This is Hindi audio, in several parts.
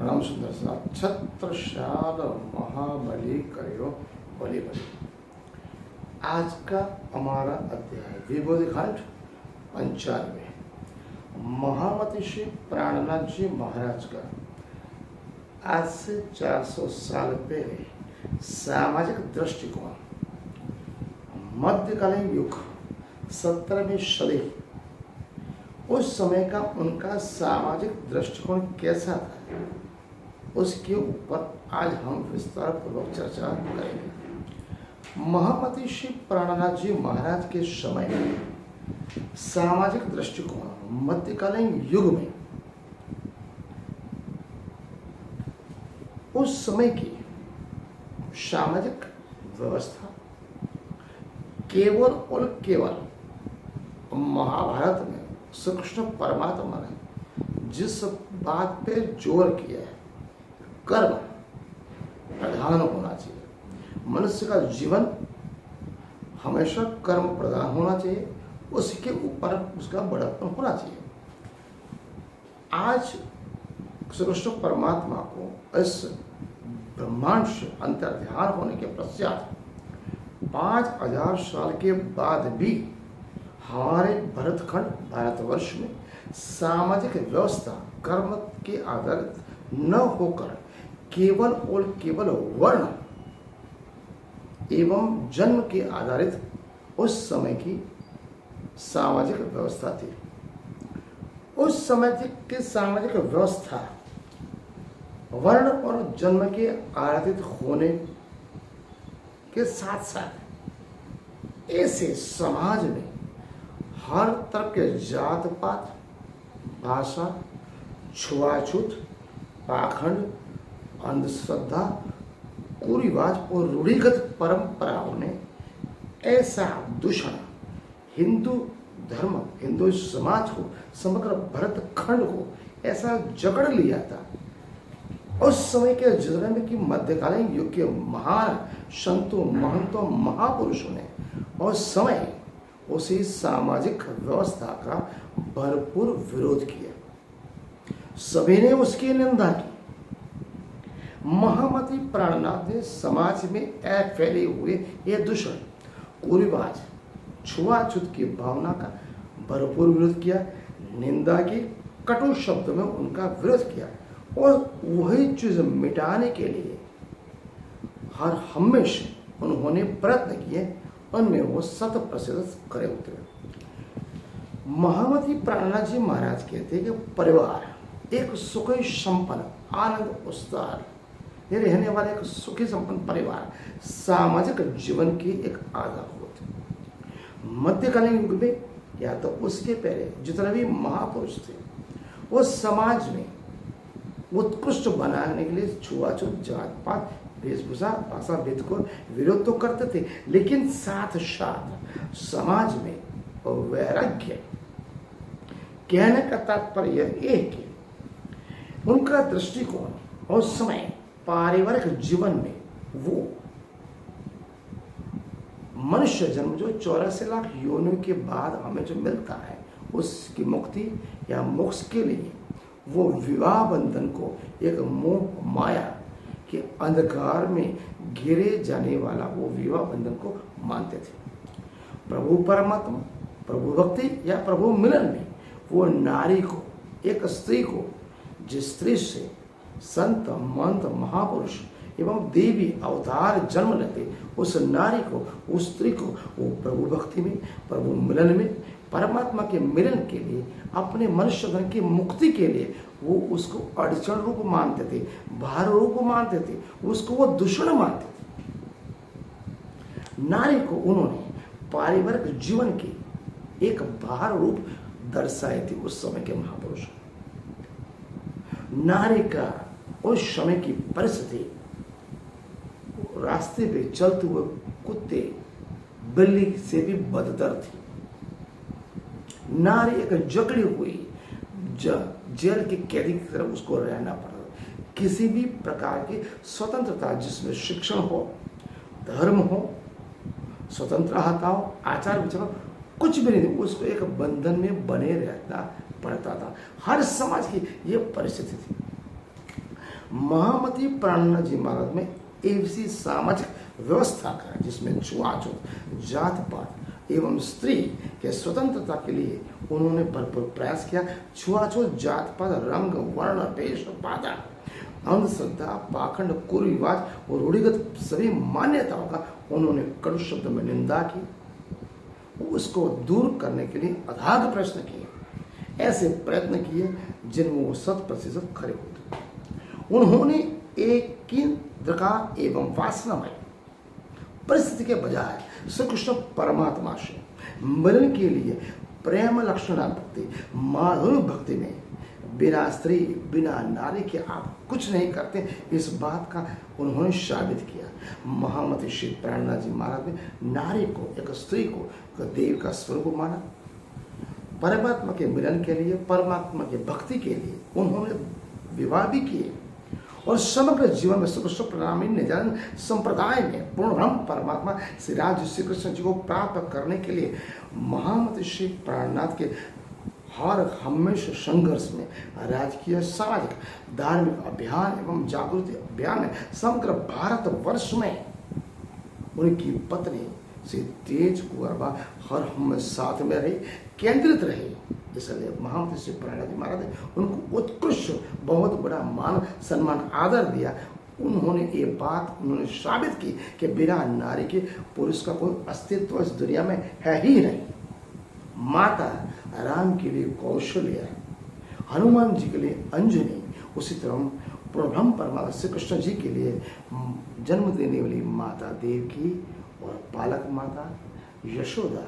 राम सुंदर सा छत्रशाल महाबली करो बलि बलि। आज का हमारा अध्याय विभूतिखंड 95 महामती श्री प्राणनाथ जी महाराज का आज से 400 साल पहले सामाजिक दृष्टिकोण, मध्यकालीन युग 17वीं सदी, उस समय का उनका सामाजिक दृष्टिकोण कैसा था, उसके ऊपर आज हम विस्तार पूर्वक चर्चा करेंगे। महामती श्री प्राणनाथ जी महाराज के समय में सामाजिक दृष्टिकोण मध्यकालीन युग में उस समय की सामाजिक व्यवस्था केवल और केवल महाभारत में श्री कृष्ण परमात्मा ने जिस बात पे जोर किया है, कर्म प्रधान होना चाहिए, मनुष्य का जीवन हमेशा कर्म प्रधान होना चाहिए, उसके ऊपर उसका बड़प्पन होना चाहिए। आज श्री कृष्ण परमात्मा को इस ब्रह्मांड से अंतर्ध्यान होने के पश्चात 5000 साल के बाद भी हमारे भरतखंड भारतवर्ष में सामाजिक व्यवस्था कर्म के आधारित न होकर केवल और केवल वर्ण एवं जन्म के आधारित उस समय की सामाजिक व्यवस्था थी। उस समय की सामाजिक व्यवस्था वर्ण और जन्म के आधारित होने के साथ साथ ऐसे समाज में हर तरह के जात पात, भाषा, छुआछूत, पाखंड, अंधश्रद्धा, कुरिवाज और रूढ़िगत परंपराओं ने ऐसा दूषण हिंदू धर्म, हिंदू समाज को, समग्र भरतखंड को ऐसा जकड़ लिया था। उस समय के जमाने की मध्यकालीन युग के महान संतों, महंतों, महापुरुषों ने उस समय उसी सामाजिक व्यवस्था का भरपूर विरोध किया। सभी ने उसकी निंदा की। महामती प्राणनाथ ने समाज में फैले हुए ये दूषण, कुरिवाज, छुआछूत की भावना का भरपूर विरोध किया, निंदा की, कटु शब्द में उनका विरोध किया और वही चीज मिटाने के लिए हर हमेशा उन्होंने प्रयत्न किए, उनमें वो 100% खरे उतरे। महामती प्राणनाथ जी महाराज कहते हैं कि परिवार एक सुखी संपन्न आनंद उत्साह रहने वाले एक सुखी संपन्न परिवार सामाजिक जीवन की एक आधार होती। मध्यकालीन युग में या तो उसके पहले जितने भी महापुरुष थे वो समाज में उत्कृष्ट बनाने के लिए छुआछूत, जात पात, वेशभूषा, भाषा भेद को विरोध तो करते थे, लेकिन साथ साथ समाज में वैराग्य, कहने का तात्पर्य यह है कि उनका दृष्टिकोण उस समय पारिवारिक जीवन में वो मनुष्य जन्म जो 84 लाख योनियों के बाद हमें जो मिलता है उसकी मुक्ति या मोक्ष के लिए वो विवाह बंधन को एक मोह माया के अंधकार में घिरे जाने वाला वो विवाह बंधन को मानते थे। प्रभु परमात्मा, प्रभु भक्ति या प्रभु मिलन में वो नारी को, एक स्त्री को, जिस स्त्री से संत, महंत, महापुरुष एवं देवी अवतार जन्म लेते, उस नारी को, उस स्त्री को वो प्रभु भक्ति में, प्रभु मिलन में, परमात्मा के मिलन के लिए, अपने मनुष्य धन की मुक्ति के लिए वो उसको अड़चन रूप मानते थे, भार रूप मानते थे, उसको वो दूषण मानते थे। नारी को उन्होंने पारिवारिक जीवन के एक भार रूप दर्शाए थे। उस समय के महापुरुष नारी का उस समय की परिस्थिति, रास्ते पे चलते हुए कुत्ते बिल्ली से भी बदतर थी। नारी एक जकड़ी हुई जेल के कैदी की तरह उसको रहना पड़ा। किसी भी प्रकार की स्वतंत्रता, जिसमें शिक्षण हो, धर्म हो, स्वतंत्रता हो, आचार विचार, कुछ भी नहीं, उसको एक बंधन में बने रहना पड़ता था। हर समाज की यह परिस्थिति थी। महामती प्राणनाथ जी महाराज में ऐसी सामाजिक व्यवस्था का जिसमें छुआछूत, जात पात एवं स्त्री के स्वतंत्रता के लिए उन्होंने भरपूर प्रयास किया। छुआछूत, जात पात, रंग, वर्ण, वेश, बाधा, अंधश्रद्धा, पाखंड, कुरीरिवाज और रूढ़िगत सभी मान्यताओं का उन्होंने कड़ू शब्द में निंदा की। उसको दूर करने के लिए अथाग प्रश्न किए, ऐसे प्रयत्न किए जिनमें वो 100% खरे होते। उन्होंने एक केंद्रकार एवं वासनामय परिस्थिति के बजाय श्री कृष्ण परमात्मा से मिलन के लिए प्रेम लक्षणा भक्ति, माधुर्य भक्ति में बिना स्त्री बिना नारी के आप कुछ नहीं करते, इस बात का उन्होंने साबित किया। महामती श्री प्राणनाथ जी महाराज ने नारी को, एक स्त्री को देव का स्वरूप माना। परमात्मा के मिलन के लिए, परमात्मा की भक्ति के लिए उन्होंने विवाह भी किए और समग्र जीवन में श्री कृष्ण प्रणामी निजानंद संप्रदाय में पूर्ण ब्रह्म परमात्मा श्री राज श्री कृष्ण जी को प्राप्त करने के लिए महामती श्री प्राणनाथ के हर हमेशा संघर्ष में राजकीय, सामाजिक, धार्मिक अभियान एवं जागृति अभियान में समग्र भारत वर्ष में उनकी पत्नी श्री तेज कुंवरबा हर हम साथ में रही, केंद्रित रहे। इसलिए महामती श्री प्राणनाथ जी महाराज ने उनको उत्कृष्ट बहुत बड़ा मान सम्मान आदर दिया। उन्होंने ये बात उन्होंने साबित की कि बिना नारी के पुरुष का कोई अस्तित्व इस दुनिया में है ही नहीं। माता राम के लिए कौशल्या, हनुमान जी के लिए अंजनी, उसी तरह ब्रह्म परमात्मा श्री कृष्ण जी के लिए जन्म देने वाली माता देवकी और पालक माता यशोदा।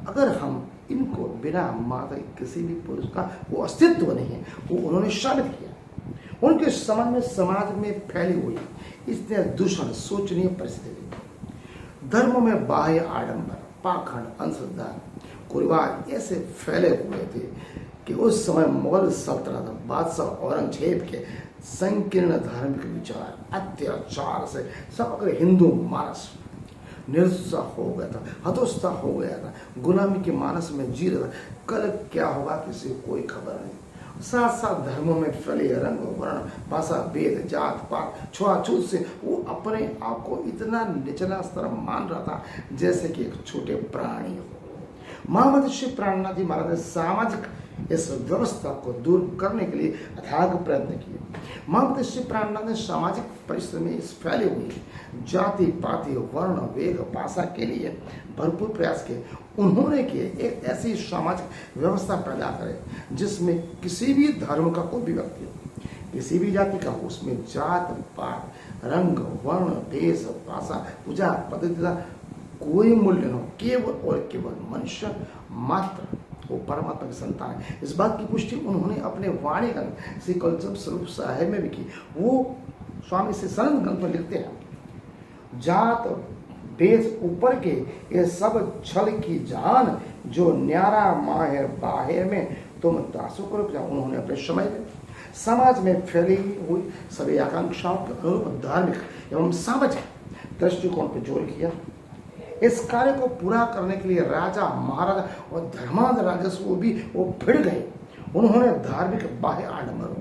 अगर हम इनको बिना माता किसी भी पुरुष का वो अस्तित्व नहीं है, वो उन्होंने साबित किया। उनके समाज में फैली हुई इसने दूषण सोचनीय परिस्थिति, धर्मों में बाह्य आडंबर, पाखंड, अंधश्रद्धा, कुरीरिवाज ऐसे फैले हुए थे कि उस समय मुगल सल्तनत बादशाह औरंगजेब के संकीर्ण धार्मिक विचार, अत्याचार से समग्र हिंदू मानस निरुत्साह हो गया था, हतोत्साह हो गया था, गुलामी के मानस में जी रहा था। कल क्या होगा किसी को कोई खबर नहीं। साथ साथ धर्मों में फैले रंग, वर्ण, भाषा, भेद, जात पात, छुआछूत से वो अपने आप को इतना निचला स्तर मान रहा था जैसे कि एक छोटे प्राणी हो। महामती श्री प्राणनाथ जी महाराज ने सामाजिक इस व्यवस्था को दूर करने के लिए अथाग प्रयत्न किए। महामती श्री प्राणनाथ ने सामाजिक परिस्थिति में इस फैले हुए जाति पाति, वर्ण, वेग, भाषा के लिए भरपूर प्रयास किए। उन्होंने किए एक ऐसी सामाजिक व्यवस्था पैदा करे जिसमें किसी भी धर्म का कोई भी व्यक्ति, किसी भी जाति का हो, उसमें जात पात, रंग, वर्ण, देश, भाषा, पूजा पद्धति का कोई मूल्य न हो। केवल और केवल मनुष्य मात्र वो परमात्मा की संतान है। इस बात की पुष्टि उन्होंने अपने वाणी ग्रंथ श्री कलचम स्वरूप साहेब में भी की। वो स्वामी श्री सनंद ग्रंथ में लिखते हैं, जात भेद ऊपर के ये सब छल की जान, जो न्यारा माहिर बाहिर में तुम दासो करो। उन्होंने अपने समय में समाज में फैली हुई सभी आकांक्षाओं के अनुरूप धार्मिक एवं सामाजिक दृष्टिकोण पर जोर किया। इस कार्य को पूरा करने के लिए राजा, महाराजा और धर्मांध राजस्व भी वो भिड़ गए। उन्होंने धार्मिक बाह्य आडंबरों,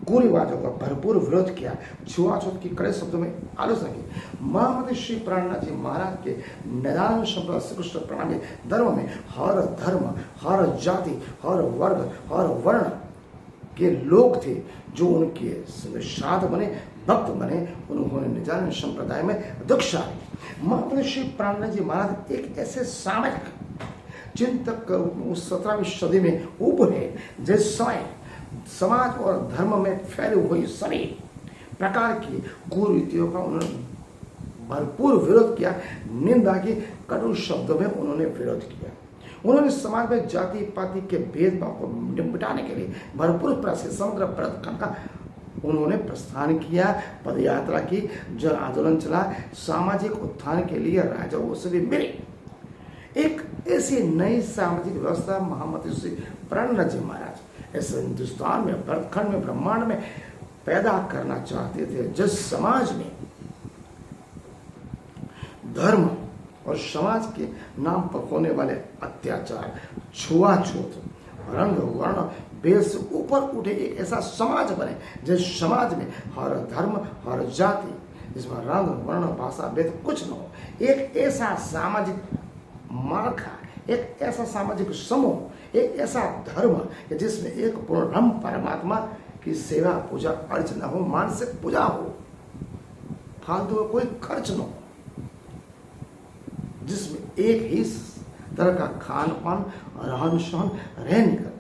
कुरीरिवाजों का भरपूर विरोध किया, छुआछूत की कड़े शब्दों में आलोचना की। महामती श्री प्राणनाथ जी महाराज के निदान संप्रदाय श्री कृष्ण प्रणामी धर्म में हर धर्म, हर जाति, हर वर्ग, हर वर्ण के लोग थे जो उनके साध बने, भक्त बने। उन्होंने निजान संप्रदाय में दीक्षा ली। महामती श्री प्राणनाथ जी महाराज एक ऐसे सामाजिक चिंतक 17वीं सदी में उभरे जिस समय समाज और धर्म में फैले हुए सभी प्रकार की कुरीतियों का उन्होंने भरपूर विरोध किया, निंदा की, कटु शब्दों में उन्होंने विरोध किया। उन्होंने समाज में जाति पाति के भेदभाव को निपटाने के लिए भरपूर प्रयास, समग्र प्रयत्न का उन्होंने प्रस्थान किया, पदयात्रा की, जन आंदोलन चला, सामाजिक उत्थान के लिए राजाओं से भी मिले। एक ऐसी नई सामाजिक व्यवस्था महामती श्री प्राणनाथ जी महाराज इस हिंदुस्तान में, भरतखंड में, ब्रह्मांड में पैदा करना चाहते थे, जिस समाज में धर्म और समाज के नाम पर होने वाले अत्याचार, छुआछूत, रंग वर्ण भेद से ऊपर उठे एक ऐसा समाज बने जिस समाज में हर धर्म हर जाति, जिसमें रंग वर्ण भाषा भेद कुछ न हो, एक ऐसा सामाजिक मार्का, एक ऐसा सामाजिक समूह, एक ऐसा धर्म जिसमें एक पूर्ण परमात्मा की सेवा पूजा अर्चना हो, मानसिक पूजा हो, फालतू का कोई खर्च न हो, जिसमें एक ही तरह का खान पान रहन सहन रहने करने।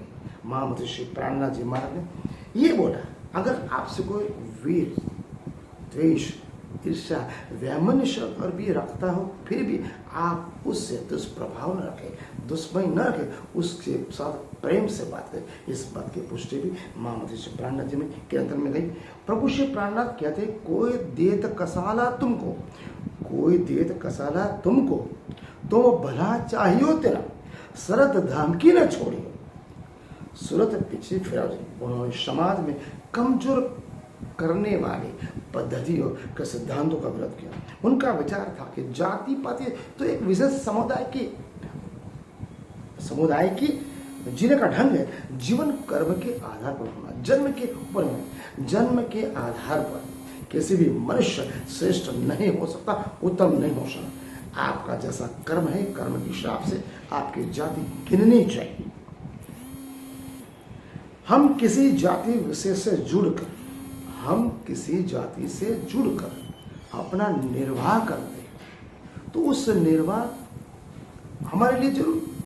महामती श्री प्राणनाथ जी महाराज ने ये बोला, अगर आपसे कोई वीर द्वेष ईर्ष्या वैमनस्य अगर भी रखता हो, फिर भी आप उससे दुष्प्रभाव न रखें, दुश्मनी न रखें, उसके साथ प्रेम से बात करें। इस बात की पुष्टि भी महामती श्री प्राणनाथ जी में कीर्तन में गई। प्रभु श्री प्राणनाथ कहते, कोई देत कसाला तुमको, कोई देत कसाला तुमको, तो भला चाहियो तेरा, शरद धाम की न छोड़ियो, सूरत पीछे फिरा। उन्होंने समाज में कमजोर करने वाली पद्धतियों के सिद्धांतों का विरोध किया। उनका विचार था कि जाति पाति तो एक विशेष समुदाय की जीने का ढंग है, जीवन कर्म के आधार पर होना, जन्म के ऊपर होना, जन्म के आधार पर किसी भी मनुष्य श्रेष्ठ नहीं हो सकता, उत्तम नहीं हो सकता। आपका जैसा कर्म है, कर्म के हिसाब से आपकी जाति गिननी चाहिए। हम किसी जाति विशेष से जुड़कर, हम किसी जाति से जुड़कर अपना निर्वाह करते हैं, तो उस निर्वाह हमारे लिए जरूर